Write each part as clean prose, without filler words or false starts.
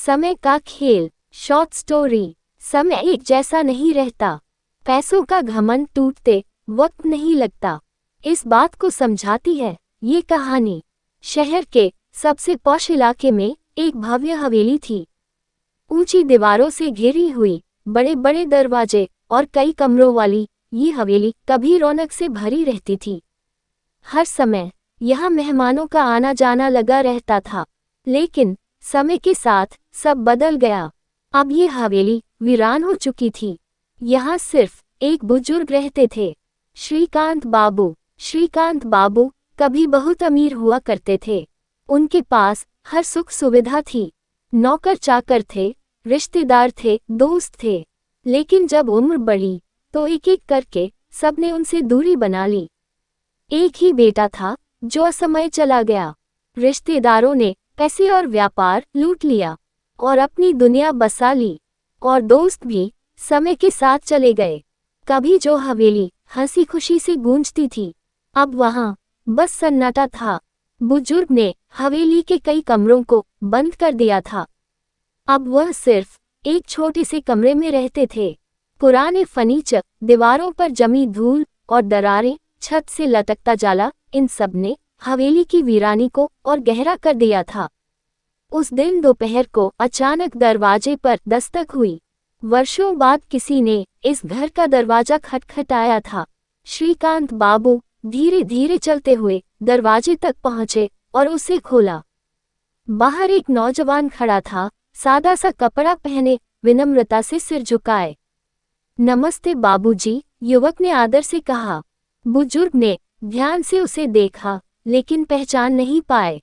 समय का खेल। Short story. समय एक जैसा नहीं रहता। पैसों का घमंड टूटते वक्त नहीं लगता। इस बात को समझाती है ये कहानी। शहर के सबसे पॉश इलाके में एक भव्य हवेली थी। ऊंची दीवारों से घिरी हुई, बड़े बड़े दरवाजे और कई कमरों वाली ये हवेली कभी रौनक से भरी रहती थी। हर समय यहाँ मेहमानों का आना जाना लगा रहता था। लेकिन समय के साथ सब बदल गया। अब ये हवेली वीरान हो चुकी थी। यहाँ सिर्फ एक बुजुर्ग रहते थे, श्रीकांत बाबू। श्रीकांत बाबू कभी बहुत अमीर हुआ करते थे। उनके पास हर सुख सुविधा थी। नौकर चाकर थे, रिश्तेदार थे, दोस्त थे। लेकिन जब उम्र बढ़ी तो एक एक करके सबने उनसे दूरी बना ली। एक ही बेटा था जो असमय चला गया। रिश्तेदारों ने पैसे और व्यापार लूट लिया और अपनी दुनिया बसा ली। और दोस्त भी समय के साथ चले गए। कभी जो हवेली हंसी खुशी से गूंजती थी, अब वहां बस सन्नाटा था। बुजुर्ग ने हवेली के कई कमरों को बंद कर दिया था। अब वह सिर्फ एक छोटे से कमरे में रहते थे। पुराने फर्नीचर, दीवारों पर जमी धूल और दरारें, छत से लटकता जाला, इन सब ने हवेली की वीरानी को और गहरा कर दिया था। उस दिन दोपहर को अचानक दरवाजे पर दस्तक हुई। वर्षों बाद किसी ने इस घर का दरवाजा खटखटाया था। श्रीकांत बाबू धीरे धीरे चलते हुए दरवाजे तक पहुंचे और उसे खोला। बाहर एक नौजवान खड़ा था, सादा सा कपड़ा पहने, विनम्रता से सिर झुकाए। नमस्ते बाबूजी, युवक ने आदर से कहा। बुजुर्ग ने ध्यान से उसे देखा लेकिन पहचान नहीं पाए।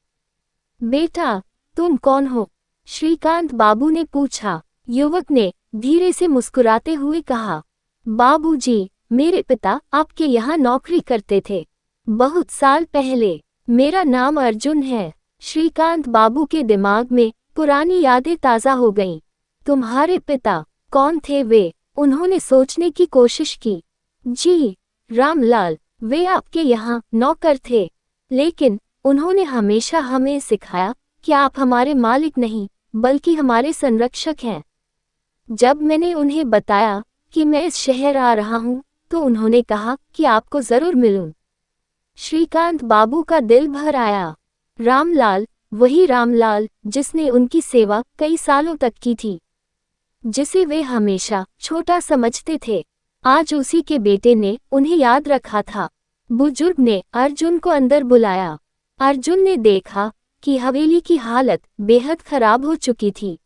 बेटा, तुम कौन हो? श्रीकांत बाबू ने पूछा। युवक ने धीरे से मुस्कुराते हुए कहा, बाबूजी, मेरे पिता आपके यहाँ नौकरी करते थे, बहुत साल पहले। मेरा नाम अर्जुन है। श्रीकांत बाबू के दिमाग में पुरानी यादें ताज़ा हो गईं। तुम्हारे पिता कौन थे वे? उन्होंने सोचने की कोशिश की। जी, रामलाल, वे आपके यहाँ नौकर थे। लेकिन उन्होंने हमेशा हमें सिखाया कि आप हमारे मालिक नहीं बल्कि हमारे संरक्षक हैं। जब मैंने उन्हें बताया कि मैं इस शहर आ रहा हूँ तो उन्होंने कहा कि आपको जरूर मिलूं। श्रीकांत बाबू का दिल भर आया। रामलाल, वही रामलाल जिसने उनकी सेवा कई सालों तक की थी, जिसे वे हमेशा छोटा समझते थे, आज उसी के बेटे ने उन्हें याद रखा था। बुजुर्ग ने अर्जुन को अंदर बुलाया। अर्जुन ने देखा कि हवेली की हालत बेहद खराब हो चुकी थी।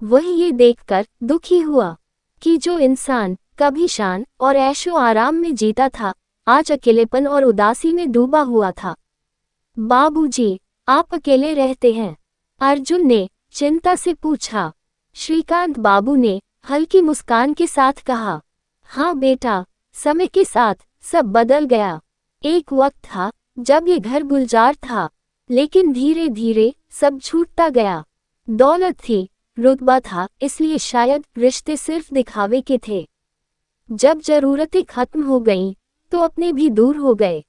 वह ये देखकर दुखी हुआ कि जो इंसान कभी शान और ऐशो आराम में जीता था, आज अकेलेपन और उदासी में डूबा हुआ था। बाबूजी, आप अकेले रहते हैं? अर्जुन ने चिंता से पूछा। श्रीकांत बाबू ने हल्की मुस्कान के साथ कहा, हाँ बेटा, समय के साथ सब बदल गया। एक वक्त था जब ये घर गुलजार था, लेकिन धीरे धीरे सब छूटता गया। दौलत थी, रुतबा था, इसलिए शायद रिश्ते सिर्फ दिखावे के थे। जब जरूरतें खत्म हो गईं, तो अपने भी दूर हो गए।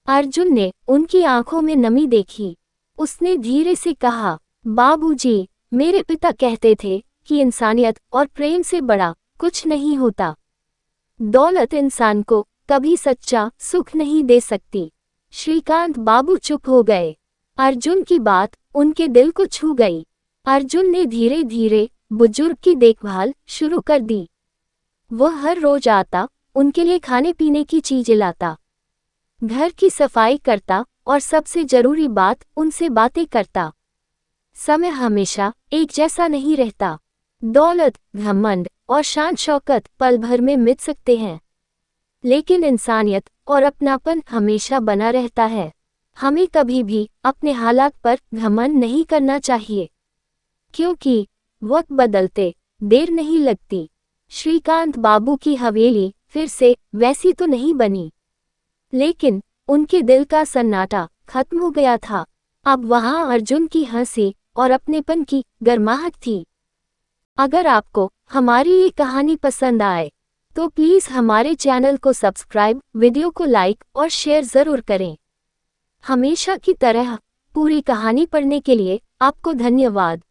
अर्जुन ने उनकी आंखों में नमी देखी। उसने धीरे से कहा, बाबूजी, मेरे पिता कहते थे कि इंसानियत और प्रेम से बड़ा कुछ नहीं होता। दौलत इंसान को कभी सच्चा सुख नहीं दे सकती। श्रीकांत बाबू चुप हो गए। अर्जुन की बात उनके दिल को छू गई। अर्जुन ने धीरे धीरे बुजुर्ग की देखभाल शुरू कर दी। वह हर रोज आता, उनके लिए खाने पीने की चीजें लाता, घर की सफाई करता और सबसे जरूरी बात, उनसे बातें करता। समय हमेशा एक जैसा नहीं रहता। दौलत, घमंड और शान शौकत पल भर में मिट सकते हैं, लेकिन इंसानियत और अपनापन हमेशा बना रहता है। हमें कभी भी अपने हालात पर घमंड नहीं करना चाहिए, क्योंकि वक्त बदलते देर नहीं लगती। श्रीकांत बाबू की हवेली फिर से वैसी तो नहीं बनी, लेकिन उनके दिल का सन्नाटा खत्म हो गया था। अब वहां अर्जुन की हंसी और अपनेपन की गर्माहट थी। अगर आपको हमारी ये कहानी पसंद आए तो प्लीज़ हमारे चैनल को सब्सक्राइब, वीडियो को लाइक और शेयर ज़रूर करें। हमेशा की तरह पूरी कहानी पढ़ने के लिए आपको धन्यवाद।